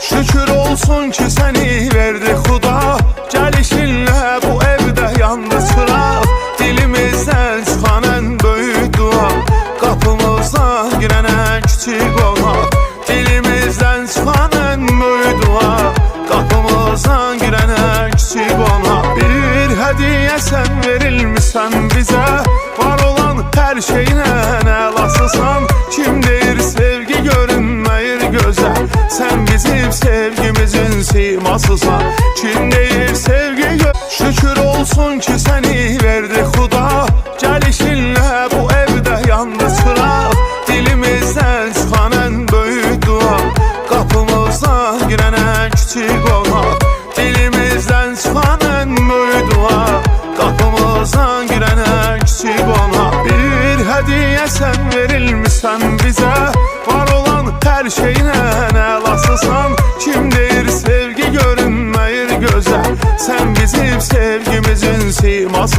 Şükür olsun ki seni verdi Xuda. Gəlişinlə bu evdə yandı çıraq. Dilimizdən çıxan ən böyük dua, qapımızdan girən ən kiçik qonaq. Dilimizdən çıxan ən böyük dua, qapımızdan girən ən kiçik qonaq. Bir hədiyyə sən verilmişsən bizə, var olan hər şeyinə əlasısan. Kim deyir sevgi görünməyir gözəl, sən bizim sevgimizin simasısan. Kim deyir sevgi Şükür olsun ki seni verdi Xuda. Gəlişinlə bu evdə yandı çıraq. Dilimizdən çıxan ən böyük dua, qapımızdan girən ən kiçik qonaq. Dilimizdən çıxan ən böyük dua, qapımızdan girən ən kiçik qonaq. Bir hədiyyə sən verilmişsən bizə, var olan hər şeyinə əlasısan. Kim deyir sevgi görünməyir gözəl, sən bizim sevgimizin simasısın.